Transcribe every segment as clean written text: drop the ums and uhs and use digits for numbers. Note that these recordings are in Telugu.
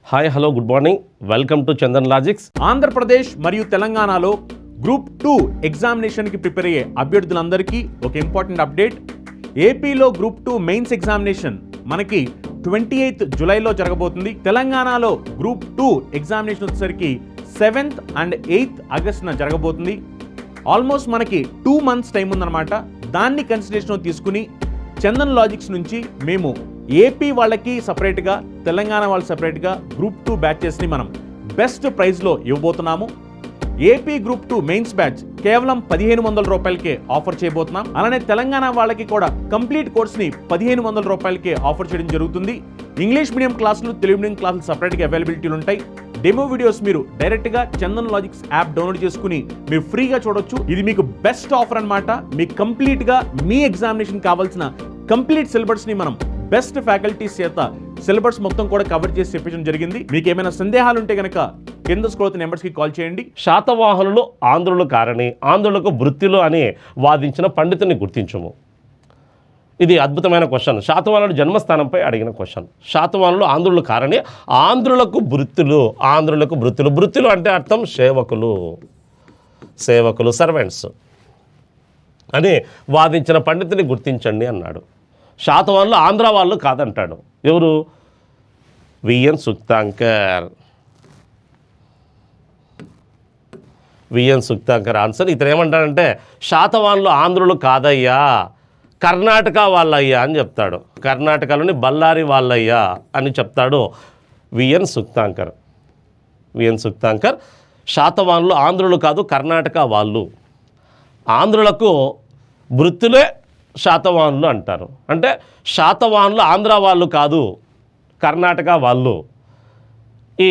Hi hello good morning, welcome to Chandan logics. Andhra Pradesh మరియు తెలంగాణలో గ్రూప్ 2 ఎగ్జామినేషన్కి ప్రిపేర్ అయ్యే అభ్యర్థులందరికీ ఒక ఇంపార్టెంట్ అప్డేట్. ఏపీలో గ్రూప్ 2 మెయిన్స్ ఎగ్జామినేషన్ మనకి 28th జూలైలో జరగబోతుంది. తెలంగాణలో గ్రూప్ 2 ఎగ్జామినేషన్ వచ్చేసరికి 7th and 8th ఆగస్టున జరగబోతుంది. ఆల్మోస్ట్ మనకి 2 months టైం ఉందన్నమాట. దాన్ని కన్సిడరేషన్ తీసుకుని చందన్ లాజిక్స్ నుంచి మేము ఏపీ వాళ్ళకి సపరేట్గా, తెలంగాణ వాళ్ళకి సపరేట్గా గ్రూప్ 2 బ్యాచెస్ని మనం బెస్ట్ ప్రైస్లో ఇవ్వబోతున్నాము. ఏపీ గ్రూప్ 2 మెయిన్స్ బ్యాచ్ కేవలం 1500 రూపాయలకే ఆఫర్ చేయబోతున్నాం. అలానే తెలంగాణ వాళ్ళకి కూడా కంప్లీట్ కోర్స్ని 1500 రూపాయలకే ఆఫర్ చేయడం జరుగుతుంది. ఇంగ్లీష్ మీడియం క్లాసులు, తెలుగు మీడియం క్లాసులు సపరేట్గా అవైలబిలిటీలు ఉంటాయి. డెమో వీడియోస్ మీరు డైరెక్ట్గా చందన్ లాజిక్స్ యాప్ డౌన్లోడ్ చేసుకుని మీరు ఫ్రీగా చూడొచ్చు. ఇది మీకు బెస్ట్ ఆఫర్ అన్నమాట. మీకు కంప్లీట్గా మీ ఎగ్జామినేషన్ కావాల్సిన కంప్లీట్ సిలబస్ని మనం బెస్ట్ ఫ్యాకల్టీస్ చేత సిలబస్ మొత్తం కూడా కవర్ చేసి చెప్పించడం జరిగింది. మీకు ఏమైనా సందేహాలు ఉంటే కనుక కింద స్క్రోల్ అవుతున్న నెంబర్స్కి కాల్ చేయండి. శాతవాహనులు ఆంధ్రులు కారని, ఆంధ్రులకు వృత్తిలు అని వాదించిన పండితుని గుర్తించము. ఇది అద్భుతమైన క్వశ్చన్. శాతవాహనుల జన్మస్థానంపై అడిగిన క్వశ్చన్. శాతవాహనులు ఆంధ్రులు కారని, ఆంధ్రులకు వృత్తులు, ఆంధ్రులకు వృత్తులు. వృత్తులు అంటే అర్థం సేవకులు, సేవకులు, సర్వెంట్స్ అని వాదించిన పండితుని గుర్తించండి అన్నాడు. శాతవాహనులు ఆంధ్ర వాళ్ళు కాదంటాడు. ఎవరు? VN Sukthankar. VN Sukthankar answer. ఇతను ఏమంటాడంటే శాతవాహనులు ఆంధ్రులు కాదయ్యా, కర్ణాటక వాళ్ళయ్యా అని చెప్తాడు. కర్ణాటకలోని బళ్ళారి వాళ్ళయ్యా అని చెప్తాడు విఎన్ సుక్తాంకర్. విఎన్ సుక్తాంకర్ శాతవాహనులు ఆంధ్రులు కాదు, కర్ణాటక వాళ్ళు. ఆంధ్రులకు వృత్తులే శాతవాహనులు అంటారు. అంటే శాతవాహనులు ఆంధ్ర వాళ్ళు కాదు, కర్ణాటక వాళ్ళు. ఈ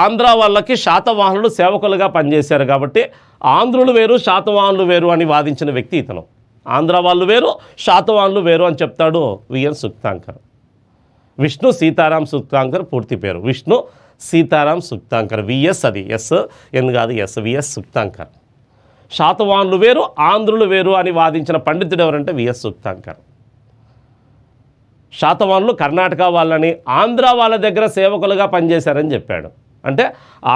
ఆంధ్ర వాళ్ళకి శాతవాహనులు సేవకులుగా పనిచేశారు కాబట్టి ఆంధ్రులు వేరు, శాతవాహనులు వేరు అని వాదించిన వ్యక్తి ఇతను. ఆంధ్ర వాళ్ళు వేరు, శాతవాహనులు వేరు అని చెప్తాడు విఎన్ సుక్తాంకర్. విష్ణు సీతారాం సుక్తాంకర్ పూర్తి పేరు. విష్ణు సీతారాం సుక్తాంకర్. విఎస్, అది ఎస్ ఎన్ కాదు, ఎస్, విఎస్ సుక్తాంకర్. శాతవాహనులు వేరు, ఆంధ్రులు వేరు అని వాదించిన పండితుడు ఎవరంటే విఎస్ సుక్తాంకర్. శాతవాహనులు కర్ణాటక వాళ్ళని, ఆంధ్ర వాళ్ళ దగ్గర సేవకులుగా పనిచేశారని చెప్పాడు. అంటే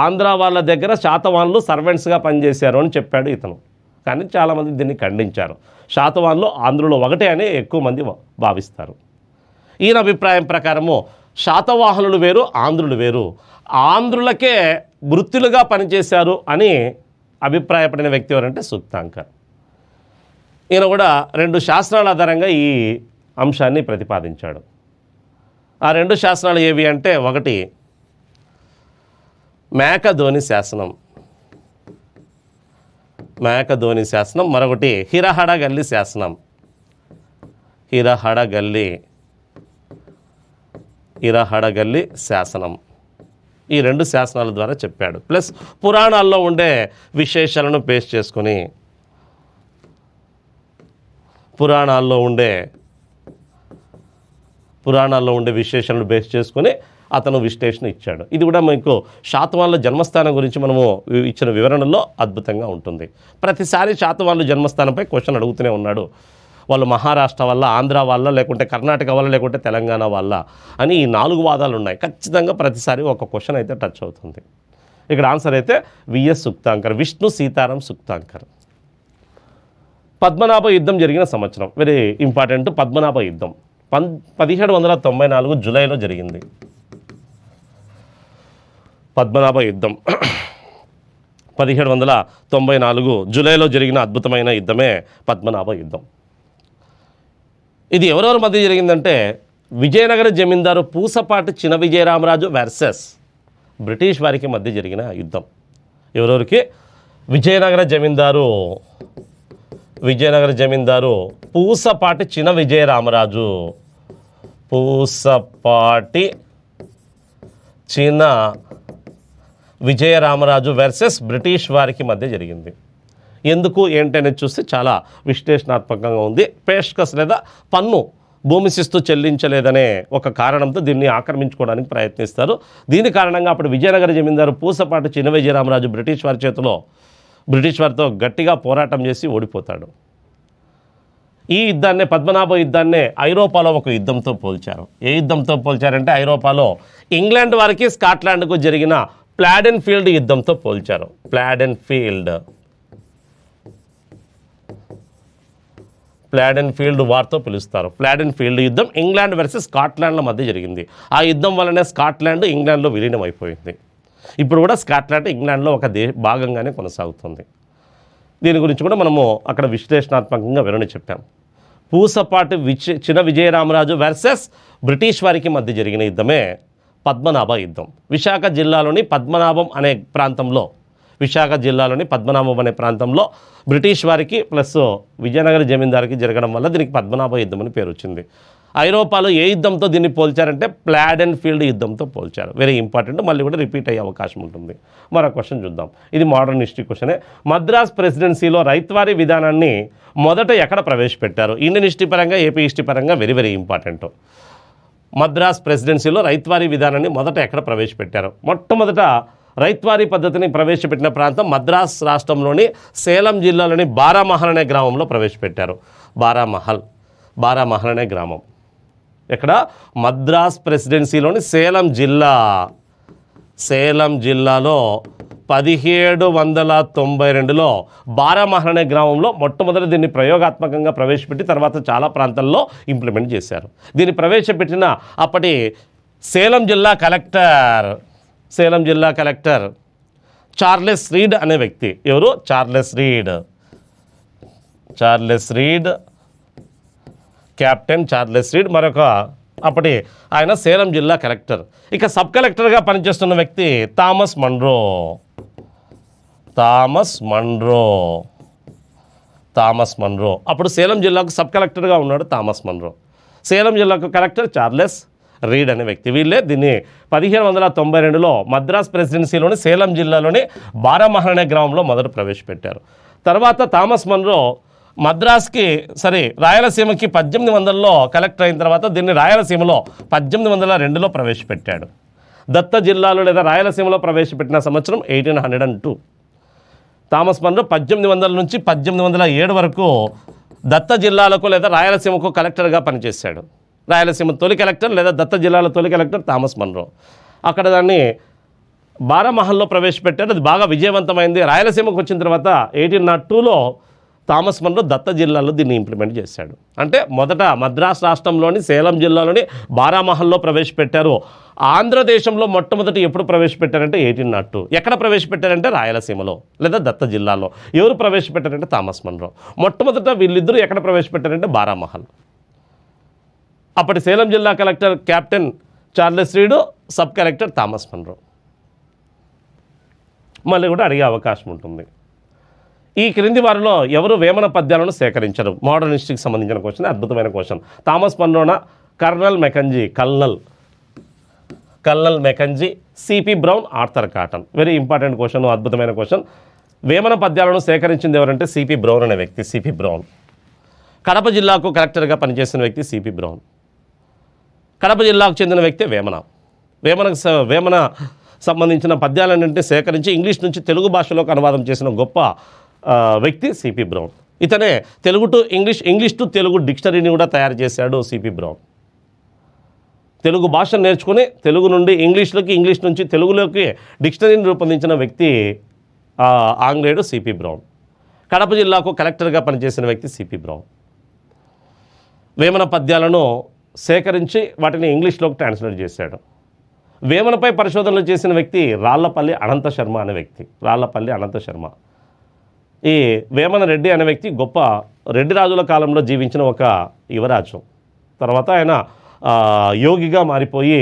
ఆంధ్ర వాళ్ళ దగ్గర శాతవాహనులు సర్వెంట్స్గా పనిచేశారు అని చెప్పాడు ఇతను. కానీ చాలామంది దీన్ని ఖండించారు. శాతవాహనులు ఆంధ్రులు ఒకటే అని ఎక్కువ మంది భావిస్తారు. ఈయన అభిప్రాయం ప్రకారము శాతవాహనులు వేరు, ఆంధ్రులు వేరు, ఆంధ్రులకే వృత్తులుగా పనిచేశారు అని అభిప్రాయపడిన వ్యక్తి ఎవరంటే సుక్తాంకర్. ఈయన కూడా 2 శాస్త్రాల ఆధారంగా ఈ అంశాన్ని ప్రతిపాదించాడు. ఆ 2 శాసనాలు ఏవి అంటే, ఒకటి మేకధోని శాసనం, మేకధోని శాసనం. మరొకటి హిరహడగల్లి శాసనం, హిరహడగల్లి శాసనం. ఈ 2 శాసనాల ద్వారా చెప్పాడు. ప్లస్ పురాణాల్లో ఉండే విశేషాలను బేస్ చేసుకొని, పురాణాల్లో ఉండే విశేషాలను బేస్ చేసుకొని అతను విశ్లేషణ ఇచ్చాడు. ఇది కూడా మీకు శాతవాహనుల జన్మస్థానం గురించి మనము ఇచ్చిన వివరణలో అద్భుతంగా ఉంటుంది. ప్రతిసారి శాతవాహనుల జన్మస్థానంపై క్వశ్చన్ అడుగుతూనే ఉన్నాడు. వాళ్ళు మహారాష్ట్ర వల్ల, ఆంధ్ర వల్ల, లేకుంటే కర్ణాటక వల్ల, లేకుంటే తెలంగాణ వల్ల అని ఈ 4 వాదాలు ఉన్నాయి. ఖచ్చితంగా ప్రతిసారి ఒక క్వశ్చన్ అయితే టచ్ అవుతుంది. ఇక్కడ ఆన్సర్ అయితే విఎస్ సుక్తాంకర్, విష్ణు సీతారాం సుక్తాంకర్. పద్మనాభ యుద్ధం జరిగిన సంవత్సరం వెరీ ఇంపార్టెంట్. పద్మనాభ యుద్ధం 1794 జూలైలో జరిగింది. పద్మనాభ యుద్ధం 1794 జూలైలో జరిగిన అద్భుతమైన యుద్ధమే పద్మనాభ యుద్ధం. ఇది ఎవరెవరి మధ్య జరిగిందంటే, విజయనగర జమీందారు పూసపాటి చిన విజయరామరాజు వర్సెస్ బ్రిటిష్ వారికి మధ్య జరిగిన యుద్ధం. ఎవరెవరికి? విజయనగర జమీందారు పూసపాటి చిన విజయరామరాజు, పూసపాటి చిన విజయరామరాజు వర్సెస్ బ్రిటిష్ వారికి మధ్య జరిగింది. ఎందుకు ఏంటనేది చూస్తే చాలా విశ్లేషణాత్మకంగా ఉంది. పేష్కస్ లేదా పన్ను భూమి శిస్తు చెల్లించలేదనే ఒక కారణంతో దీన్ని ఆక్రమించుకోవడానికి ప్రయత్నిస్తారు. దీని కారణంగా అప్పుడు విజయనగర జమీందారు పూసపాటి చిన విజయరామరాజు బ్రిటిష్ వారితో గట్టిగా పోరాటం చేసి ఓడిపోతాడు. ఈ యుద్ధాన్నే పద్మనాభ యుద్ధాన్నే ఐరోపాలో ఒక యుద్ధంతో పోల్చారు. ఏ యుద్ధంతో పోల్చారంటే ఐరోపాలో ఇంగ్లాండ్ వారికి స్కాట్లాండ్కు జరిగిన ప్లాడెన్ ఫీల్డ్ యుద్ధంతో పోల్చారు. ప్లాడెన్ ఫీల్డ్ వార్తో పిలుస్తారు. ప్లాడెన్ ఫీల్డ్ యుద్ధం ఇంగ్లాండ్ వర్సెస్ స్కాట్లాండ్ల మధ్య జరిగింది. ఆ యుద్ధం వల్లనే స్కాట్లాండ్ ఇంగ్లాండ్లో విలీనం అయిపోయింది. ఇప్పుడు కూడా స్కాట్లాండ్ ఇంగ్లాండ్లో ఒక భాగంగానే కొనసాగుతుంది. దీని గురించి కూడా మనము అక్కడ విశ్లేషణాత్మకంగా వివరణ చెప్పాం. పూసపాటి చిన విజయరామరాజు వర్సెస్ బ్రిటిష్ వారికి మధ్య జరిగిన యుద్ధమే పద్మనాభ యుద్ధం. విశాఖ జిల్లాలోని పద్మనాభం అనే ప్రాంతంలో బ్రిటిష్ వారికి ప్లస్ విజయనగర జమీందారికి జరగడం వల్ల దీనికి పద్మనాభ యుద్ధం అని పేరు వచ్చింది. ఐరోపాలో ఏ యుద్ధంతో దీన్ని పోల్చారంటే ప్లాడెన్ ఫీల్డ్ యుద్ధంతో పోల్చారు. వెరీ ఇంపార్టెంట్, మళ్ళీ కూడా రిపీట్ అయ్యే అవకాశం ఉంటుంది. మరో క్వశ్చన్ చూద్దాం. ఇది మోడర్న్ హిస్టరీ క్వశ్చనే. మద్రాస్ ప్రెసిడెన్సీలో రైత్వారీ విధానాన్ని మొదట ఎక్కడ ప్రవేశపెట్టారు? ఇండియన్ హిస్టరీ పరంగా, ఏపీ హిస్టరీ పరంగా వెరీ వెరీ ఇంపార్టెంట్. మద్రాస్ ప్రెసిడెన్సీలో రైత్వారీ విధానాన్ని మొదట ఎక్కడ ప్రవేశపెట్టారు? మొట్టమొదట రైత్వారీ పద్ధతిని ప్రవేశపెట్టిన ప్రాంతం మద్రాస్ రాష్ట్రంలోని సేలం జిల్లాలోని బారామహల్ అనే గ్రామంలో ప్రవేశపెట్టారు. బారామహల్ అనే గ్రామం ఎక్కడ? మద్రాస్ ప్రెసిడెన్సీలోని సేలం జిల్లాలో 1792లో బారామహల్ అనే గ్రామంలో మొట్టమొదటి దీన్ని ప్రయోగాత్మకంగా ప్రవేశపెట్టి తర్వాత చాలా ప్రాంతాల్లో ఇంప్లిమెంట్ చేశారు. దీన్ని ప్రవేశపెట్టిన అప్పటి సేలం జిల్లా కలెక్టర్ చార్లెస్ రీడ్ అనే వ్యక్తి. ఎవరు? Charles read, captain Charles read. మరొక అప్పటి ఆయన సేలం జిల్లా కలెక్టర్. ఇక సబ్ కలెక్టర్గా పనిచేస్తున్న వ్యక్తి థామస్ మన్రో. అప్పుడు సేలం జిల్లాకు సబ్ కలెక్టర్గా ఉన్నాడు థామస్ మన్రో. సేలం జిల్లాకు కలెక్టర్ చార్లెస్ రీడ్ అనే వ్యక్తి. వీళ్ళే దీన్ని 1792లో మద్రాస్ ప్రెసిడెన్సీలోని సేలం జిల్లాలోని బారామహల్ అనే గ్రామంలో మొదట ప్రవేశపెట్టారు. తర్వాత థామస్ మన్రో రాయలసీమకి 1800లో కలెక్టర్ అయిన తర్వాత దీన్ని రాయలసీమలో 1802లో ప్రవేశపెట్టాడు. దత్త జిల్లాలో లేదా రాయలసీమలో ప్రవేశపెట్టిన సంవత్సరం 1802. థామస్ మన్రో 1800 నుంచి 1807 వరకు దత్త జిల్లాలకు లేదా రాయలసీమకు కలెక్టర్గా పనిచేశాడు. రాయలసీమ తొలి కలెక్టర్ లేదా దత్త జిల్లాల తొలి కలెక్టర్ థామస్ మన్రో. అక్కడ దాన్ని బారామహల్లో ప్రవేశపెట్టారు. అది బాగా విజయవంతమైంది. రాయలసీమకు వచ్చిన తర్వాత 1802లో థామస్ మన్రో దత్త జిల్లాలో దీన్ని ఇంప్లిమెంట్ చేశాడు. అంటే మొదట మద్రాస్ రాష్ట్రంలోని సేలం జిల్లాలోని బారామహల్లో ప్రవేశపెట్టారు. ఆంధ్రదేశంలో మొట్టమొదటి ఎప్పుడు ప్రవేశపెట్టారంటే 1802. ఎక్కడ ప్రవేశపెట్టారంటే రాయలసీమలో లేదా దత్త జిల్లాలో. ఎవరు ప్రవేశపెట్టారంటే థామస్ మన్రో. మొట్టమొదట వీళ్ళిద్దరూ ఎక్కడ ప్రవేశపెట్టారంటే బారామహల్. అప్పటి సేలం జిల్లా collector captain Charles Read, sub collector Thomas Munro. మళ్ళీ కూడా అడిగే అవకాశం ఉంటుంది. ఈ క్రింది వారిలో ఎవరు వేమన పద్యాలను సేకరించరు? మోడర్న్ హిస్టరీకి సంబంధించిన క్వశ్చన్, అద్భుతమైన క్వశ్చన్. థామస్ మన్రోనా, colonel Mackenzie, CP Brown, Arthur Cotton. Very important question, అద్భుతమైన క్వశ్చన్. వేమన పద్యాలను సేకరించింది ఎవరంటే సిపి బ్రౌన్ అనే వ్యక్తి. సిపి బ్రౌన్ కడప జిల్లాకు కలెక్టర్గా పనిచేసిన వ్యక్తి సిపి బ్రౌన్. కడప జిల్లాకు చెందిన వ్యక్తి వేమన సంబంధించిన పద్యాలన్నింటినీ సేకరించి ఇంగ్లీష్ నుంచి తెలుగు భాషలోకి అనువాదం చేసిన గొప్ప వ్యక్తి సిపి బ్రౌన్. ఇతనే ఇంగ్లీష్ టు తెలుగు డిక్షనరీని కూడా తయారు చేశాడు సిపి బ్రౌన్. తెలుగు భాషను నేర్చుకుని తెలుగు నుండి ఇంగ్లీష్లోకి, ఇంగ్లీష్ నుంచి తెలుగులోకి డిక్షనరీని రూపొందించిన వ్యక్తి ఆంగ్లేయుడు సిపి బ్రౌన్. కడప జిల్లాకు కలెక్టర్గా పనిచేసిన వ్యక్తి సిపి బ్రౌన్. వేమన పద్యాలను సేకరించి వాటిని ఇంగ్లీష్లోకి ట్రాన్స్లేట్ చేశాడు. వేమనపై పరిశోధనలు చేసిన వ్యక్తి రాళ్లపల్లి అనంత శర్మ అనే వ్యక్తి. ఈ వేమన రెడ్డి అనే వ్యక్తి గొప్ప రెడ్డి రాజుల కాలంలో జీవించిన ఒక యువరాజు. తర్వాత ఆయన యోగిగా మారిపోయి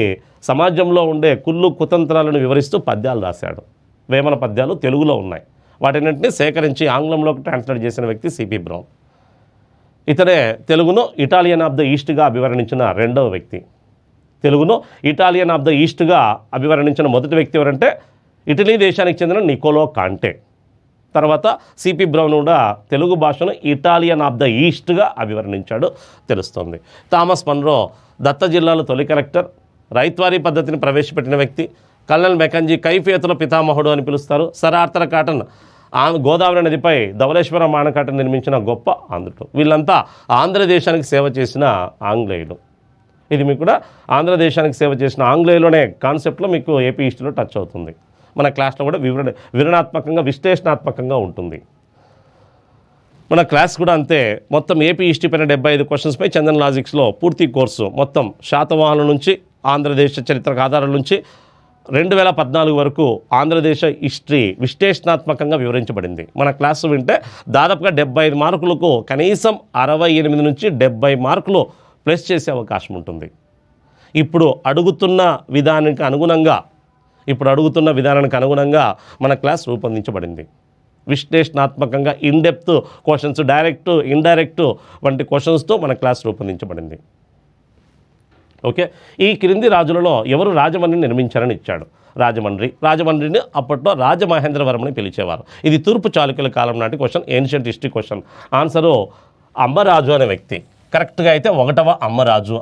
సమాజంలో ఉండే కుళ్ళు కుతంత్రాలను వివరిస్తూ పద్యాలు రాశాడు. వేమన పద్యాలు తెలుగులో ఉన్నాయి. వాటిన్నింటినీ సేకరించి ఆంగ్లంలోకి ట్రాన్స్లేట్ చేసిన వ్యక్తి సిపి బ్రౌన్. ఇతనే తెలుగును ఇటాలియన్ ఆఫ్ ద ఈస్ట్గా అభివర్ణించిన రెండవ వ్యక్తి. తెలుగును ఇటాలియన్ ఆఫ్ ద ఈస్ట్గా అభివర్ణించిన మొదటి వ్యక్తి ఎవరంటే ఇటలీ దేశానికి చెందిన నికోలో కాంటే. తర్వాత సిపి బ్రౌన్ కూడా తెలుగు భాషను ఇటాలియన్ ఆఫ్ ద ఈస్ట్గా అభివర్ణించాడు తెలుస్తుంది. థామస్ మన్రో దత్త జిల్లాలో తొలి కలెక్టర్, రైత్వారీ పద్ధతిని ప్రవేశపెట్టిన వ్యక్తి. కల్నల్ మెకంజీ కైఫియతుల పితామహుడు అని పిలుస్తారు. సర్ ఆర్థర్ కాటన్ గోదావరి నదిపై ధవళేశ్వరం ఆనకట్ట నిర్మించిన గొప్ప ఆంధ్రుడు. వీళ్ళంతా ఆంధ్రదేశానికి సేవ చేసిన ఆంగ్లేయులు. ఇది మీకు కూడా ఆంధ్రదేశానికి సేవ చేసిన ఆంగ్లేయులోనే కాన్సెప్ట్లో మీకు ఏపీ హిస్టరీలో టచ్ అవుతుంది. మన క్లాస్లో కూడా వివరణాత్మకంగా విశ్లేషణాత్మకంగా ఉంటుంది. మన క్లాస్ కూడా అంతే. మొత్తం ఏపీ హిస్టరీ పైన 75 క్వశ్చన్స్పై చందన్ లాజిక్స్లో పూర్తి కోర్సు మొత్తం శాతవాహనుల నుంచి ఆంధ్రదేశ చరిత్ర ఆధారాల నుంచి 2014 వరకు ఆంధ్రదేశ హిస్టరీ విశ్లేషణాత్మకంగా వివరించబడింది. మన క్లాసు వింటే దాదాపుగా 75 మార్కులకు కనీసం 68 నుంచి 70 మార్కులు ప్లస్ చేసే అవకాశం ఉంటుంది. ఇప్పుడు అడుగుతున్న విధానానికి అనుగుణంగా మన క్లాస్ రూపొందించబడింది. విశ్లేషణాత్మకంగా ఇన్డెప్త్ క్వశ్చన్స్, డైరెక్ట్ ఇండైరెక్ట్ వంటి క్వశ్చన్స్తో మన క్లాస్ రూపొందించబడింది. ఓకే, ఈ క్రింది రాజులలో ఎవరు రాజమండ్రిని నిర్మించారని ఇచ్చాడు. రాజమండ్రిని అప్పట్లో రాజమహేంద్రవరం అని పిలిచేవారు. ఇది తూర్పు చాళుక్యుల కాలం నాటి question, ancient history question. Answer Ammaraju అనే వ్యక్తి. కరెక్ట్గా అయితే 1వ అమ్మరాజు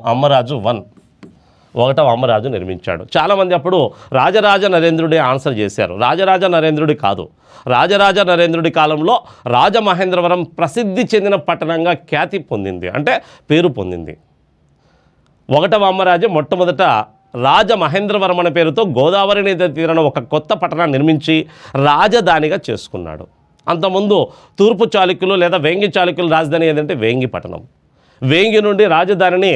1వ అమ్మరాజు నిర్మించాడు. చాలామంది అప్పుడు రాజరాజ నరేంద్రుడే ఆన్సర్ చేశారు. రాజరాజ నరేంద్రుడి కాదు. రాజరాజ నరేంద్రుడి కాలంలో రాజమహేంద్రవరం ప్రసిద్ధి చెందిన పట్టణంగా ఖ్యాతి పొందింది, అంటే పేరు పొందింది. 1వ అమ్మరాజు మొట్టమొదట రాజమహేంద్రవరం అనే పేరుతో గోదావరి నది తీరాన ఒక కొత్త పట్టణాన్ని నిర్మించి రాజధానిగా చేసుకున్నాడు. అంతకుముందు తూర్పు చాళుక్యులు లేదా వేంగి చాళుక్యుల రాజధాని ఏదంటే వేంగి పట్టణం. వేంగి నుండి రాజధానిని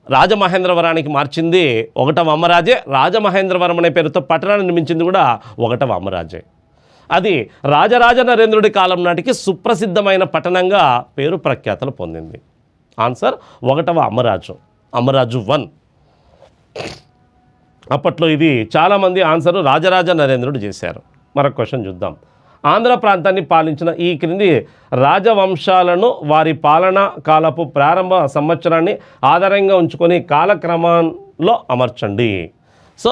రాజమహేంద్రవరానికి మార్చింది 1వ అమ్మరాజే. రాజమహేంద్రవరం అనే పేరుతో పట్టణాన్ని నిర్మించింది కూడా 1వ అమ్మరాజే. అది రాజరాజ నరేంద్రుడి కాలం నాటికి సుప్రసిద్ధమైన పట్టణంగా పేరు ప్రఖ్యాతలు పొందింది. ఆన్సర్ 1వ అమ్మరాజు 1. అప్పట్లో ఇది చాలామంది ఆన్సర్ రాజరాజ నరేంద్రుడు చేశారు. మరొక క్వశ్చన్ చూద్దాం. ఆంధ్ర ప్రాంతాన్ని పాలించిన ఈ క్రింది రాజవంశాలను వారి పాలనా కాలపు ప్రారంభ సంవత్సరాన్ని ఆధారంగా ఉంచుకొని కాలక్రమంలో అమర్చండి. సో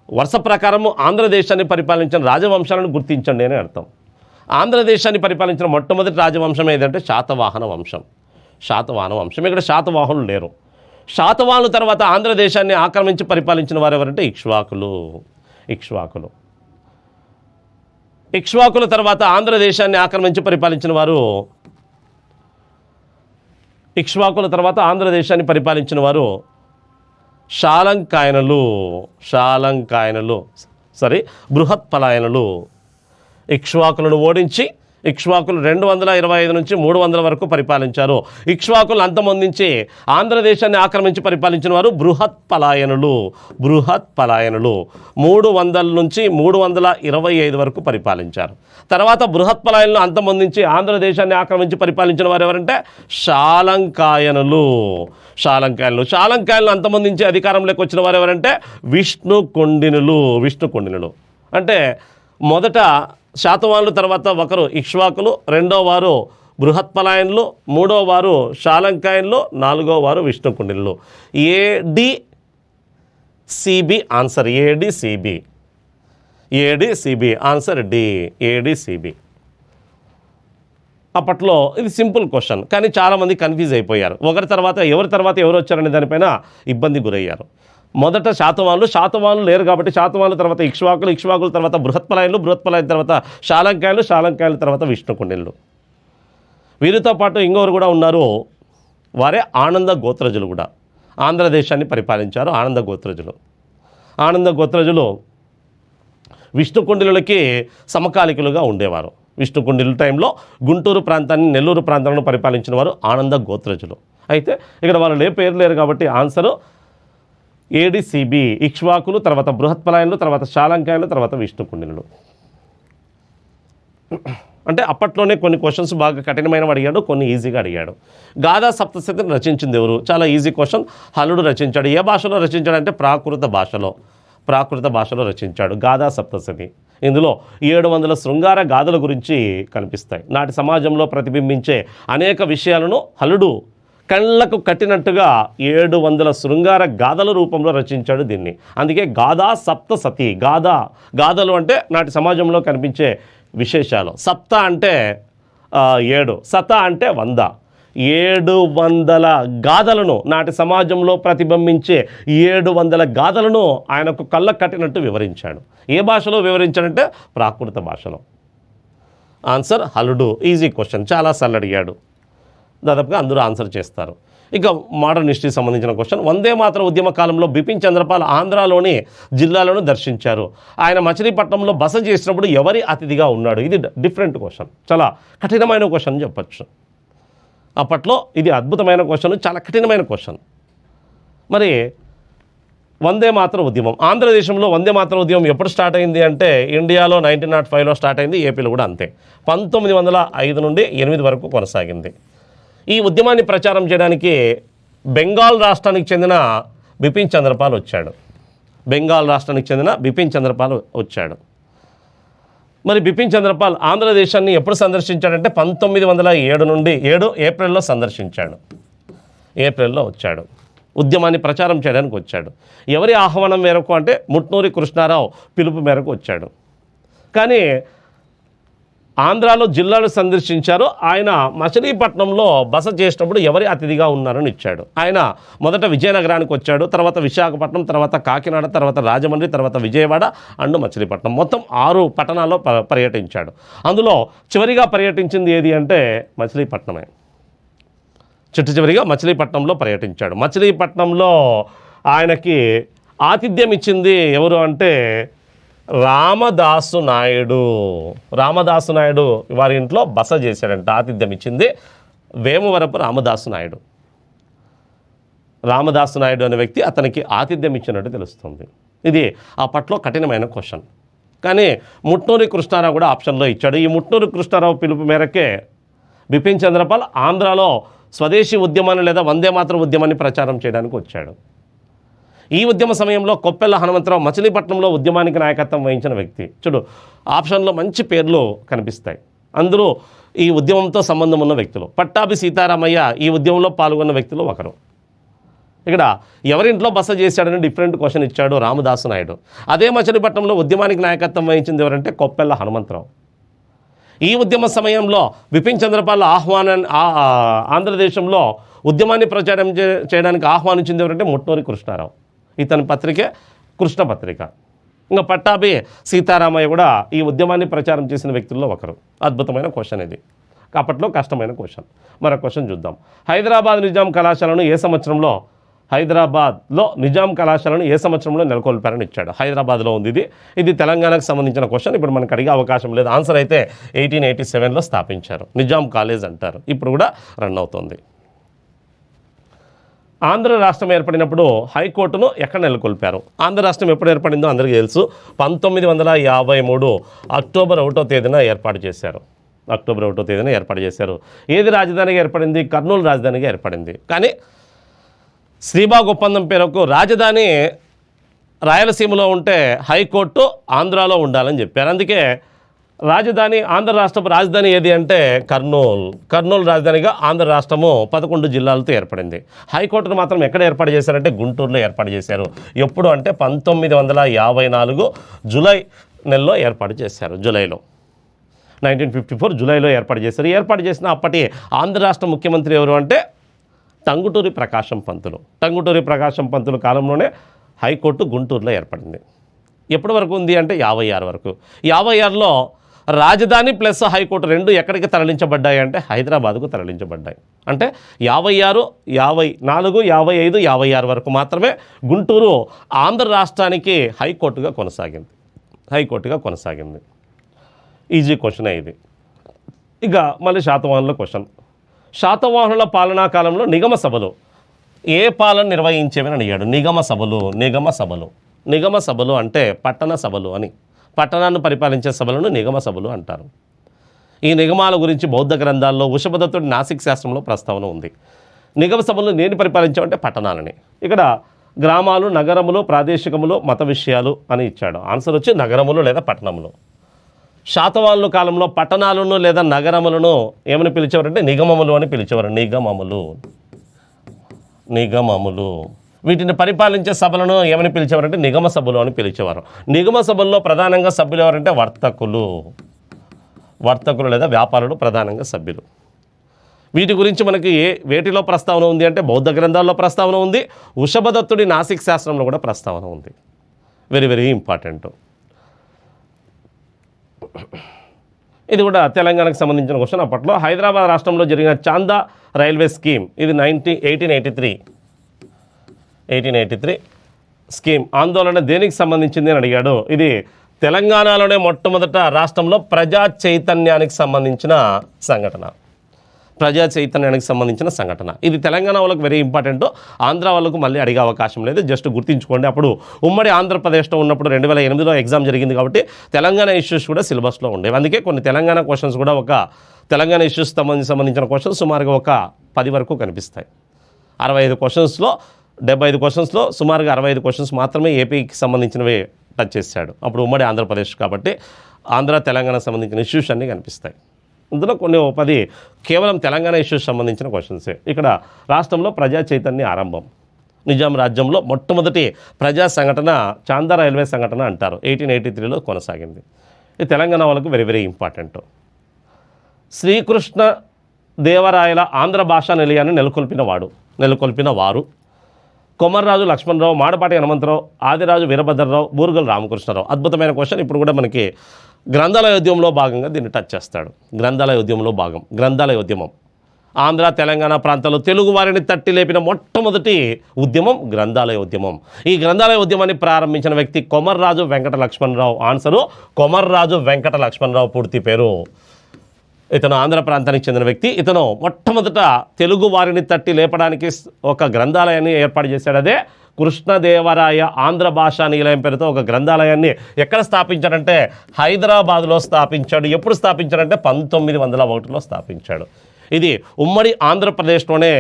వరుస ప్రకారము ఆంధ్రదేశాన్ని పరిపాలించిన రాజవంశాలను గుర్తించండి అని అర్థం. ఆంధ్రదేశాన్ని పరిపాలించిన మొట్టమొదటి రాజవంశం ఏదంటే శాతవాహన వంశం. ఇక్కడ శాతవాహనులు లేరు. శాతవాహనుల తర్వాత ఆంధ్రదేశాన్ని ఆక్రమించి పరిపాలించిన వారు ఎవరంటే ఇక్ష్వాకుల తర్వాత ఆంధ్రదేశాన్ని ఆక్రమించి పరిపాలించిన వారు బృహత్పలాయనులు. ఇక్ష్వాకులను ఓడించి ఇక్ష్వాకులు 225 నుంచి 300 వరకు పరిపాలించారు. ఇక్ష్వాకులు అంతమొందించి ఆంధ్రదేశాన్ని ఆక్రమించి పరిపాలించిన వారు బృహత్పలాయనులు 300 నుంచి 325 వరకు పరిపాలించారు. తర్వాత బృహత్పలాయనులు అంతమొందించి ఆంధ్రదేశాన్ని ఆక్రమించి పరిపాలించిన వారు ఎవరంటే శాలంకాయనులు అంతమొందించి అధికారంలోకి వచ్చిన వారు ఎవరంటే విష్ణుకుండినులు. అంటే మొదట శాతవాహనుల తర్వాత ఒకరు ఇక్ష్వాకులు, రెండో వారు బృహత్పలాయనులు, మూడో వారు శాలంకాయనులు, నాలుగో వారు విష్ణుకుండినులు. ADCB answer. ADCB answer D. ADCB. అప్పట్లో ఇది సింపుల్ క్వశ్చన్, కానీ చాలామంది కన్ఫ్యూజ్ అయిపోయారు. ఎవరి తర్వాత ఎవరు వచ్చారనే దానిపైన ఇబ్బంది గురయ్యారు. మొదట శాతవాహనులు లేరు కాబట్టి శాతవాహనుల తర్వాత ఇక్ష్వాకుల తర్వాత బృహత్పలాయనులు తర్వాత శాలంకాయనుల తర్వాత విష్ణుకుండినులు. వీరితో పాటు ఇంకొకరు కూడా ఉన్నారు, వారే ఆనంద గోత్రజులు కూడా ఆంధ్రదేశాన్ని పరిపాలించారు. ఆనంద గోత్రజులు విష్ణుకుండినులకి సమకాలికులుగా ఉండేవారు. విష్ణుకుండినుల టైంలో గుంటూరు ప్రాంతాన్ని, నెల్లూరు ప్రాంతాలను పరిపాలించిన వారు ఆనంద గోత్రజులు. అయితే ఇక్కడ వాళ్ళు పేరు లేరు కాబట్టి ఆన్సరు ఏడిసిబి. ఇక్ష్వాకులు తర్వాత బృహత్పలాయనులు తర్వాత శాలంకాయనులు తర్వాత విష్ణుకుండినులు. అంటే అప్పట్లోనే కొన్ని క్వశ్చన్స్ బాగా కఠినమైనవి అడిగాడు, కొన్ని ఈజీగా అడిగాడు. గాథా సప్తశతిని రచించింది ఎవరు? చాలా ఈజీ క్వశ్చన్. హలుడు రచించాడు. ఏ భాషలో రచించాడంటే ప్రాకృత భాషలో రచించాడు గాథా సప్తశతి. ఇందులో 700 శృంగార గాథల గురించి కనిపిస్తాయి. నాటి సమాజంలో ప్రతిబింబించే అనేక విషయాలను హలుడు కళ్ళకు కట్టినట్టుగా 700 శృంగార గాథల రూపంలో రచించాడు దీన్ని. అందుకే గాథా సప్తసతి. గాథలు అంటే నాటి సమాజంలో కనిపించే విశేషాలు. సప్త అంటే 7, శత అంటే 100. 700 గాథలను, నాటి సమాజంలో ప్రతిబింబించే 700 గాథలను ఆయనకు కళ్ళకు కట్టినట్టు వివరించాడు. ఏ భాషలో వివరించాడంటే ప్రాకృత భాషలో. ఆన్సర్ హలుడు. ఈజీ క్వశ్చన్, చాలాసార్లు అడిగాడు, దాదాపుగా అందరూ ఆన్సర్ చేస్తారు. ఇక మోడర్న్ హిస్టరీకి సంబంధించిన క్వశ్చన్. వందే మాతరం ఉద్యమ కాలంలో బిపిన్ చంద్రపాల్ ఆంధ్రాలోని జిల్లాలను దర్శించారు. ఆయన మచిలీపట్నంలో బస చేసినప్పుడు ఎవరి అతిథిగా ఉన్నాడు? ఇది డిఫరెంట్ క్వశ్చన్, చాలా కఠినమైన క్వశ్చన్ చెప్పచ్చు. అప్పట్లో ఇది అద్భుతమైన క్వశ్చన్, చాలా కఠినమైన క్వశ్చన్. మరి వందే మాతరం ఉద్యమం, ఆంధ్రదేశంలో వందే మాతరం ఉద్యమం ఎప్పుడు స్టార్ట్ అయింది అంటే ఇండియాలో 1905లో స్టార్ట్ అయింది, ఏపీలో కూడా అంతే. 1905 నుండి 8 వరకు కొనసాగింది. ఈ ఉద్యమాన్ని ప్రచారం చేయడానికి బెంగాల్ రాష్ట్రానికి చెందిన బిపిన్ చంద్రపాల్ వచ్చాడు. బెంగాల్ రాష్ట్రానికి చెందిన బిపిన్ చంద్రపాల్ వచ్చాడు. మరి బిపిన్ చంద్రపాల్ ఆంధ్రదేశాన్ని ఎప్పుడు సందర్శించాడంటే 1907 నుండి 7 ఏప్రిల్లో సందర్శించాడు. ఏప్రిల్లో వచ్చాడు, ఉద్యమాన్ని ప్రచారం చేయడానికి వచ్చాడు. ఎవరి ఆహ్వానం మేరకు అంటే ముట్నూరి కృష్ణారావు పిలుపు మేరకు వచ్చాడు. కానీ ఆంధ్రాలో జిల్లాలు సందర్శించారు. ఆయన మచిలీపట్నంలో బస చేసినప్పుడు ఎవరి అతిథిగా ఉన్నారని ఇచ్చాడు. ఆయన మొదట విజయనగరానికి వచ్చాడు, తర్వాత విశాఖపట్నం, తర్వాత కాకినాడ, తర్వాత రాజమండ్రి, తర్వాత విజయవాడ అండ్ మచిలీపట్నం, మొత్తం 6 పట్టణాల్లో పర్యటించాడు. అందులో చివరిగా పర్యటించింది ఏది అంటే మచిలీపట్నమే. చివరిగా మచిలీపట్నంలో పర్యటించాడు. మచిలీపట్నంలో ఆయనకి ఆతిథ్యం ఇచ్చింది ఎవరు అంటే రామదాసు నాయుడు. రామదాసు నాయుడు వారి ఇంట్లో బస చేశాడంట. ఆతిథ్యం ఇచ్చింది వేమవరపు రామదాసు నాయుడు. రామదాసు నాయుడు అనే వ్యక్తి అతనికి ఆతిథ్యం ఇచ్చినట్టు తెలుస్తుంది. ఇది అప్పట్లో కఠినమైన క్వశ్చన్. కానీ ముట్నూరి కృష్ణారావు కూడా ఆప్షన్లో ఇచ్చాడు. ఈ ముట్నూరి కృష్ణారావు పిలుపు మేరకే బిపిన్ చంద్రపాల్ ఆంధ్రాలో స్వదేశీ ఉద్యమాన్ని లేదా వందే మాతరం ఉద్యమాన్ని ప్రచారం చేయడానికి వచ్చాడు. ఈ ఉద్యమ సమయంలో కొప్పెళ్ల హనుమంతరావు మచిలీపట్నంలో ఉద్యమానికి నాయకత్వం వహించిన వ్యక్తి. చూడు, ఆప్షన్లో మంచి పేర్లు కనిపిస్తాయి. అందరూ ఈ ఉద్యమంతో సంబంధం ఉన్న వ్యక్తులు. పట్టాభి సీతారామయ్య ఈ ఉద్యమంలో పాల్గొన్న వ్యక్తులు ఒకరు. ఇక్కడ ఎవరింట్లో బస చేశాడని డిఫరెంట్ క్వశ్చన్ ఇచ్చాడు రామదాసు నాయుడు. అదే మచిలీపట్నంలో ఉద్యమానికి నాయకత్వం వహించింది ఎవరంటే కొప్పెళ్ల హనుమంతరావు. ఈ ఉద్యమ సమయంలో బిపిన్ చంద్రపాల్ ఆంధ్రదేశంలో ఉద్యమాన్ని ప్రచారం చేయడానికి ఆహ్వానించింది ఎవరంటే ముట్నూరి కృష్ణారావు. ఇతని పత్రికే కృష్ణ పత్రిక. ఇంకా పట్టాభి సీతారామయ్య కూడా ఈ ఉద్యమాన్ని ప్రచారం చేసిన వ్యక్తుల్లో ఒకరు. అద్భుతమైన క్వశ్చన్ ఇది, అప్పట్లో కష్టమైన క్వశ్చన్. మరో క్వశ్చన్ చూద్దాం. హైదరాబాద్ నిజాం కళాశాలను ఏ సంవత్సరంలో నిజాం కళాశాలను ఏ సంవత్సరంలో నెలకొల్పారని ఇచ్చాడు. హైదరాబాద్లో ఉంది ఇది తెలంగాణకు సంబంధించిన క్వశ్చన్. ఇప్పుడు మనకు అడిగే అవకాశం లేదు. ఆన్సర్ అయితే 1887లో స్థాపించారు. నిజాం కాలేజ్ అంటారు. ఇప్పుడు కూడా రన్ అవుతుంది. ఆంధ్ర రాష్ట్రం ఏర్పడినప్పుడు హైకోర్టును ఎక్కడ నెలకొల్పారు? ఆంధ్ర రాష్ట్రం ఎప్పుడు ఏర్పడిందో అందరికీ తెలుసు. 1953 అక్టోబర్ 1వ తేదీన ఏర్పాటు చేశారు. అక్టోబర్ 1వ తేదీన ఏర్పాటు చేశారు. ఏది రాజధానిగా ఏర్పడింది? కర్నూలు రాజధానిగా ఏర్పడింది. కానీ శ్రీబాగ్ ఒప్పందం పేరుకు రాజధాని రాయలసీమలో ఉంటే హైకోర్టు ఆంధ్రాలో ఉండాలని చెప్పారు. అందుకే రాజధాని ఆంధ్ర రాష్ట్రపు రాజధాని ఏది అంటే కర్నూలు రాజధానిగా ఆంధ్ర రాష్ట్రము 11 జిల్లాలతో ఏర్పడింది. హైకోర్టును మాత్రం ఎక్కడ ఏర్పాటు చేశారంటే గుంటూరులో ఏర్పాటు చేశారు. ఎప్పుడు అంటే 1954 జూలై నెలలో ఏర్పాటు చేశారు. జూలైలో 1954 జూలైలో ఏర్పాటు చేశారు. ఏర్పాటు చేసిన అప్పటి ఆంధ్ర రాష్ట్ర ముఖ్యమంత్రి ఎవరు అంటే టంగుటూరి ప్రకాశం పంతులు. టంగుటూరి ప్రకాశం పంతులు కాలంలోనే హైకోర్టు గుంటూరులో ఏర్పడింది. ఎప్పటి వరకు ఉంది అంటే 56 వరకు. 56లో రాజధాని ప్లస్ హైకోర్టు రెండు ఎక్కడికి తరలించబడ్డాయి అంటే హైదరాబాద్కు తరలించబడ్డాయి. అంటే 56, 54, 55, 56 వరకు మాత్రమే గుంటూరు ఆంధ్ర రాష్ట్రానికి హైకోర్టుగా కొనసాగింది. ఈజీ క్వశ్చన్ ఇది. ఇక మళ్ళీ శాతవాహనుల క్వశ్చన్. శాతవాహనుల పాలనా కాలంలో నిగమ సభలు ఏ పాలన నిర్వహించేవని అడిగాడు. నిగమ సభలు అంటే పట్టణ సభలు అని. పట్టణాన్ని పరిపాలించే సభలను నిగమ సభలు అంటారు. ఈ నిగమాల గురించి బౌద్ధ గ్రంథాల్లో వృషభదత్తుడి నాసిక్ శాస్త్రంలో ప్రస్తావన ఉంది. నిగమ సభలు నేను పరిపాలించామంటే పట్టణాలని. ఇక్కడ గ్రామాలు, నగరములు, ప్రాదేశికములు, మత విషయాలు అని ఇచ్చాడు. ఆన్సర్ వచ్చి నగరములు లేదా పట్టణములు. శాతవాహనుల కాలంలో పట్టణాలను లేదా నగరములను ఏమని పిలిచేవారంటే నిగమములు అని పిలిచేవారు. నిగమములు. వీటిని పరిపాలించే సభలను ఏమని పిలిచేవారంటే నిగమ సభలు అని పిలిచేవారు. నిగమ సభల్లో ప్రధానంగా సభ్యులు ఎవరంటే వర్తకులు లేదా వ్యాపారులు ప్రధానంగా సభ్యులు. వీటి గురించి మనకి వేటిలో ప్రస్తావన ఉంది అంటే బౌద్ధ గ్రంథాల్లో ప్రస్తావన ఉంది. వృషభదత్తుడి నాసిక్ శాస్త్రంలో కూడా ప్రస్తావన ఉంది. Very very important. ఇది కూడా తెలంగాణకు సంబంధించిన క్వశ్చన్. అప్పట్లో హైదరాబాద్ రాష్ట్రంలో జరిగిన చాందా రైల్వే స్కీమ్, ఇది 1883 స్కీమ్ ఆందోళన దేనికి సంబంధించింది అని అడిగాడు. ఇది తెలంగాణలోనే మొట్టమొదట రాష్ట్రంలో ప్రజా చైతన్యానికి సంబంధించిన సంఘటన. ప్రజా చైతన్యానికి సంబంధించిన సంఘటన. ఇది తెలంగాణ వాళ్ళకు వెరీ ఇంపార్టెంట్, ఆంధ్ర వాళ్ళకు మళ్ళీ అడిగే అవకాశం లేదు, జస్ట్ గుర్తుంచుకోండి. అప్పుడు ఉమ్మడి ఆంధ్రప్రదేశ్లో ఉన్నప్పుడు 2008లో ఎగ్జామ్ జరిగింది కాబట్టి తెలంగాణ ఇష్యూస్ కూడా సిలబస్లో ఉండేవి. అందుకే కొన్ని తెలంగాణ క్వశ్చన్స్ కూడా ఒక తెలంగాణ ఇష్యూస్ సంబంధించిన క్వశ్చన్స్ సుమారుగా ఒక 10 వరకు కనిపిస్తాయి. 65 క్వశ్చన్స్లో 75 క్వశ్చన్స్లో సుమారుగా 65 క్వశ్చన్స్ మాత్రమే ఏపీకి సంబంధించినవి టచ్ చేశాడు. అప్పుడు ఉమ్మడి ఆంధ్రప్రదేశ్ కాబట్టి ఆంధ్ర తెలంగాణకు సంబంధించిన ఇష్యూస్ అన్నీ కనిపిస్తాయి. ఇందులో కొన్ని 10 కేవలం తెలంగాణ ఇష్యూస్ సంబంధించిన క్వశ్చన్సే. ఇక్కడ రాష్ట్రంలో ప్రజా చైతన్య ఆరంభం. నిజాం రాజ్యంలో మొట్టమొదటి ప్రజా సంఘటన చాందా రైల్వే సంఘటన అంటారు. 1883లో కొనసాగింది. ఇది తెలంగాణ వాళ్ళకు వెరీ వెరీ ఇంపార్టెంట్. శ్రీకృష్ణ దేవరాయల ఆంధ్ర భాషా నిలయాన్ని నెలకొల్పిన వారు కొమర్రాజు లక్ష్మణరావు, మాడపాటి హనుమంతరావు, ఆదిరాజు వీరభద్రరావు, బూరుగల్ రామకృష్ణరావు. అద్భుతమైన క్వశ్చన్. ఇప్పుడు కూడా మనకి గ్రంథాలయ ఉద్యమంలో భాగంగా దీన్ని టచ్ చేస్తాడు. గ్రంథాలయ ఉద్యమం ఆంధ్ర తెలంగాణ ప్రాంతాల్లో తెలుగు వారిని తట్టి లేపిన మొట్టమొదటి ఉద్యమం గ్రంథాలయ ఉద్యమం. ఈ గ్రంథాలయ ఉద్యమాన్ని ప్రారంభించిన వ్యక్తి కొమర్రాజు వెంకట లక్ష్మణరావు. ఆన్సరు కొమర్రాజు వెంకట లక్ష్మణరావు. పూర్తి పేరు. ఇతను ఆంధ్ర ప్రాంతానికి చెందిన వ్యక్తి. ఇతను మొట్టమొదట తెలుగు వారిని తట్టి లేపడానికి ఒక గ్రంథాలయాన్ని ఏర్పాటు చేశాడు. అదే కృష్ణదేవరాయ ఆంధ్ర భాషా నిలయం పేరుతో ఒక గ్రంథాలయాన్ని ఎక్కడ స్థాపించాడంటే హైదరాబాద్లో స్థాపించాడు. ఎప్పుడు స్థాపించాడంటే 1901లో స్థాపించాడు. ఇది ఉమ్మడి ఆంధ్రప్రదేశ్లోనే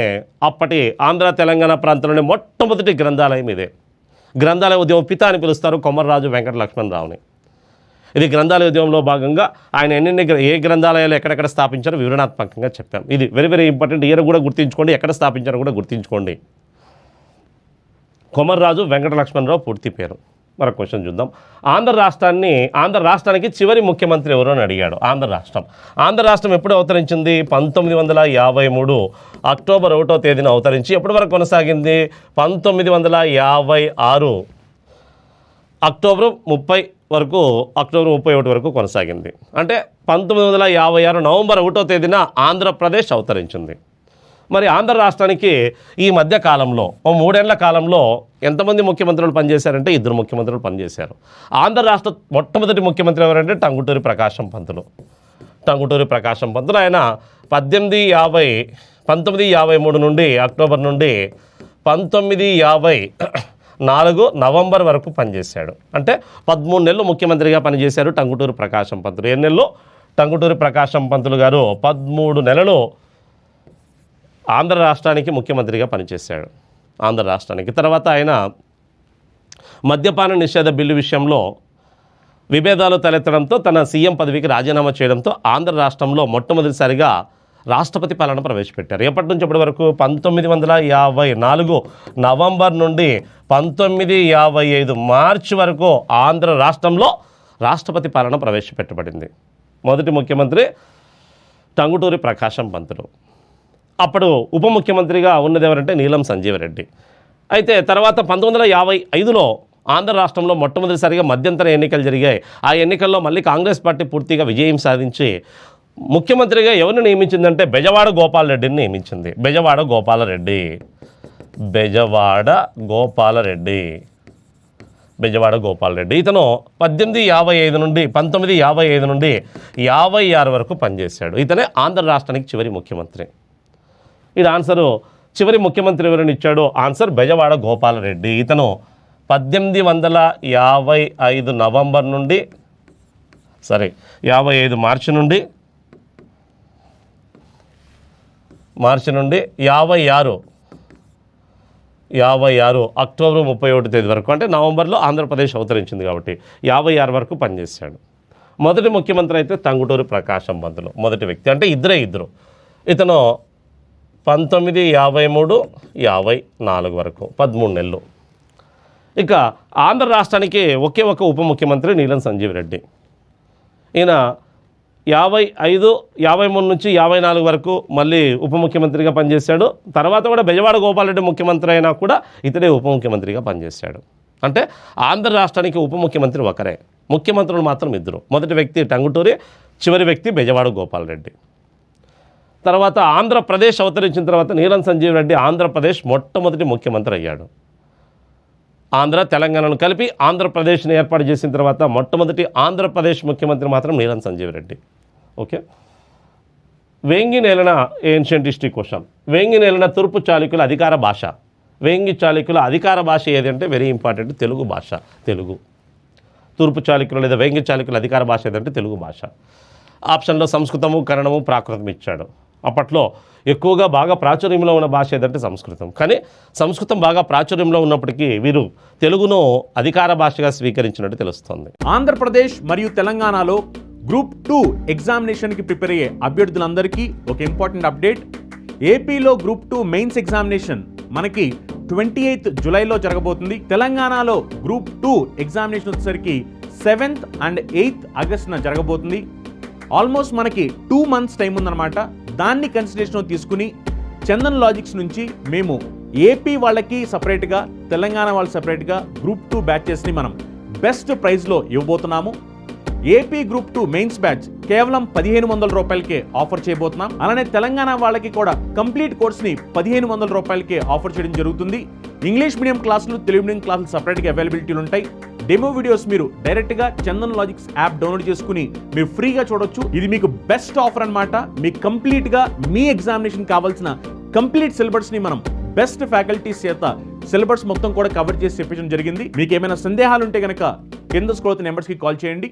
అప్పటి ఆంధ్ర తెలంగాణ ప్రాంతంలోనే మొట్టమొదటి గ్రంథాలయం ఇదే. గ్రంథాలయ ఉద్యమం పిత అని పిలుస్తారు కొమర్రాజు వెంకట లక్ష్మణరావుని. ఇది గ్రంథాలయ ఉద్యమంలో భాగంగా ఆయన ఏ గ్రంథాలయాలు ఎక్కడెక్కడ స్థాపించారో వివరణాత్మకంగా చెప్పాం. ఇది వెరీ వెరీ ఇంపార్టెంట్. ఇయర్ కూడా గుర్తుంచుకోండి, ఎక్కడ స్థాపించారో కూడా గుర్తుంచుకోండి. కొమర్రాజు వెంకట లక్ష్మణరావు పూర్తి పేరు. మరొక క్వశ్చన్ చూద్దాం. ఆంధ్ర రాష్ట్రానికి చివరి ముఖ్యమంత్రి ఎవరు అని అడిగాడు. ఆంధ్ర రాష్ట్రం ఎప్పుడు అవతరించింది? 1953 అక్టోబర్ 1వ తేదీన అవతరించి ఎప్పటి వరకు కొనసాగింది? 1956 అక్టోబర్ 31 వరకు కొనసాగింది. అంటే 1956 నవంబర్ 1వ తేదీన ఆంధ్రప్రదేశ్ అవతరించింది. మరి ఆంధ్ర రాష్ట్రానికి ఈ మధ్య కాలంలో 3 ఏళ్ల కాలంలో ఎంతమంది ముఖ్యమంత్రులు పనిచేశారంటే 2 ముఖ్యమంత్రులు పనిచేశారు. ఆంధ్ర రాష్ట్ర మొట్టమొదటి ముఖ్యమంత్రి ఎవరంటే టంగుటూరి ప్రకాశం పంతులు. ఆయన 1953 నుండి అక్టోబర్ నుండి 1954 నవంబర్ వరకు పనిచేశాడు. అంటే 13 నెలలు ముఖ్యమంత్రిగా పనిచేశారు టంగుటూరి ప్రకాశం పంతులు. ఎన్ని నెలలు? టంగుటూరి ప్రకాశం పంతులు గారు 13 నెలలు ఆంధ్ర రాష్ట్రానికి ముఖ్యమంత్రిగా పనిచేశాడు. ఆంధ్ర రాష్ట్రానికి తర్వాత ఆయన మద్యపాన నిషేధ బిల్లు విషయంలో విభేదాలు తలెత్తడంతో తన సీఎం పదవికి రాజీనామా చేయడంతో ఆంధ్ర రాష్ట్రంలో మొట్టమొదటిసారిగా రాష్ట్రపతి పాలన ప్రవేశపెట్టారు. ఎప్పటి నుంచి ఎప్పటి వరకు? 1954 నవంబర్ నుండి 1955 మార్చి వరకు ఆంధ్ర రాష్ట్రంలో రాష్ట్రపతి పాలన ప్రవేశపెట్టబడింది. మొదటి ముఖ్యమంత్రి టంగుటూరి ప్రకాశం పంతులు. అప్పుడు ఉప ముఖ్యమంత్రిగా ఉన్నది ఎవరంటే నీలం సంజీవ్ రెడ్డి. అయితే తర్వాత 1955లో ఆంధ్ర రాష్ట్రంలో మొట్టమొదటిసారిగా మధ్యంతర ఎన్నికలు జరిగాయి. ఆ ఎన్నికల్లో మళ్ళీ కాంగ్రెస్ పార్టీ పూర్తిగా విజయం సాధించి ముఖ్యమంత్రిగా ఎవరిని నియమించిందంటే బెజవాడ గోపాలరెడ్డిని నియమించింది. బెజవాడ గోపాలరెడ్డి ఇతను 1955 నుండి 56 వరకు పనిచేశాడు. ఇతనే ఆంధ్ర రాష్ట్రానికి చివరి ముఖ్యమంత్రి. ఇది ఆన్సరు. చివరి ముఖ్యమంత్రి ఎవరిని ఇచ్చాడు? ఆన్సర్ బెజవాడ గోపాలరెడ్డి. ఇతను 1855 నవంబర్ నుండి 55 మార్చి నుండి 56 అక్టోబర్ 31 తేదీ వరకు, అంటే నవంబర్లో ఆంధ్రప్రదేశ్ అవతరించింది కాబట్టి 56 వరకు పనిచేశాడు. మొదటి ముఖ్యమంత్రి అయితే టంగుటూరి ప్రకాశం పంతులు మొదటి వ్యక్తి. అంటే ఇద్దరు. ఇతను 1953, 54 వరకు 13 నెలలు. ఇక ఆంధ్ర రాష్ట్రానికి ఒకే ఒక ఉప ముఖ్యమంత్రి నీలం సంజీవ్ రెడ్డి. ఈయన 55, 53 నుంచి 54 వరకు మళ్ళీ ఉప ముఖ్యమంత్రిగా పనిచేశాడు. తర్వాత కూడా బెజవాడ గోపాలరెడ్డి ముఖ్యమంత్రి అయినా కూడా ఇతడే ఉప ముఖ్యమంత్రిగా పనిచేశాడు. అంటే ఆంధ్ర రాష్ట్రానికి ఉప ముఖ్యమంత్రి ఒకరే, ముఖ్యమంత్రులు మాత్రం 2. మొదటి వ్యక్తి టంగుటూరి, చివరి వ్యక్తి బెజవాడ గోపాలరెడ్డి. తర్వాత ఆంధ్రప్రదేశ్ అవతరించిన తర్వాత నీలం సంజీవ్ రెడ్డి ఆంధ్రప్రదేశ్ మొట్టమొదటి ముఖ్యమంత్రి అయ్యాడు. ఆంధ్ర తెలంగాణను కలిపి ఆంధ్రప్రదేశ్ని ఏర్పాటు చేసిన తర్వాత మొట్టమొదటి ఆంధ్రప్రదేశ్ ముఖ్యమంత్రి మాత్రం నీలం సంజీవ్ రెడ్డి. ఓకే. వేంగి నేలన ఏన్షియంట్ హిస్టరీ క్వశ్చన్. వేంగి నేలన తూర్పు చాళుక్యుల అధికార భాష. వేంగి చాళుక్యుల అధికార భాష ఏది అంటే వెరీ ఇంపార్టెంట్, తెలుగు భాష. తెలుగు. తూర్పు చాళుక్యులు లేదా వేంగి చాళుక్యుల అధికార భాష ఏదంటే తెలుగు భాష. ఆప్షన్లో సంస్కృతము, కన్నడము, ప్రాకృతం ఇచ్చాడు. అప్పట్లో ఎక్కువగా బాగా ప్రాచుర్యంలో ఉన్న భాష ఏదంటే సంస్కృతం. కానీ సంస్కృతం బాగా ప్రాచుర్యంలో ఉన్నప్పటికీ వీరు తెలుగును అధికార భాషగా స్వీకరించినట్టు తెలుస్తోంది. ఆంధ్రప్రదేశ్ మరియు తెలంగాణలో గ్రూప్ 2 ఎగ్జామినేషన్కి ప్రిపేర్ అయ్యే అభ్యర్థులందరికీ ఒక ఇంపార్టెంట్ అప్డేట్. ఏపీలో గ్రూప్ 2 మెయిన్స్ ఎగ్జామినేషన్ మనకి 28th జూలైలో జరగబోతుంది. తెలంగాణలో గ్రూప్ 2 ఎగ్జామినేషన్ వచ్చేసరికి 7th and 8th ఆగస్టున జరగబోతుంది. ఆల్మోస్ట్ మనకి 2 months టైం ఉందన్నమాట. దాన్ని కన్సిడరేషన్ తీసుకుని చందన్ లాజిక్స్ నుంచి మేము ఏపీ వాళ్ళకి సపరేట్గా, తెలంగాణ వాళ్ళకి సపరేట్గా గ్రూప్ 2 బ్యాచెస్ని మనం బెస్ట్ ప్రైస్లో ఇవ్వబోతున్నాము. ఏపీ గ్రూప్ 2 మెయిన్స్ బ్యాచ్ కేవలం 1500 రూపాయలకే ఆఫర్ చేయబోతున్నాం. అలానే తెలంగాణ వాళ్ళకి కూడా కంప్లీట్ కోర్స్ని 1500 రూపాయలకే ఆఫర్ చేయడం జరుగుతుంది. ఇంగ్లీష్ మీడియం క్లాసులు, తెలుగు మీడియం క్లాసులు సపరేట్గా అవైలబిలిటీలు ఉంటాయి. డెమో వీడియోస్ మీరు డైరెక్ట్గా చందన్ లాజిక్స్ యాప్ డౌన్లోడ్ చేసుకుని మీరు ఫ్రీగా చూడొచ్చు. ఇది మీకు బెస్ట్ ఆఫర్ అన్నమాట. మీకు కంప్లీట్గా మీ ఎగ్జామినేషన్ కావాల్సిన కంప్లీట్ సిలబస్ని మనం బెస్ట్ ఫ్యాకల్టీస్ చేత సిలబస్ మొత్తం కూడా కవర్ చేసి చెప్పించడం జరిగింది. మీకు ఏమైనా సందేహాలు ఉంటే కనుక కింద స్క్రోల్ అవుతున్న నెంబర్స్కి కాల్ చేయండి.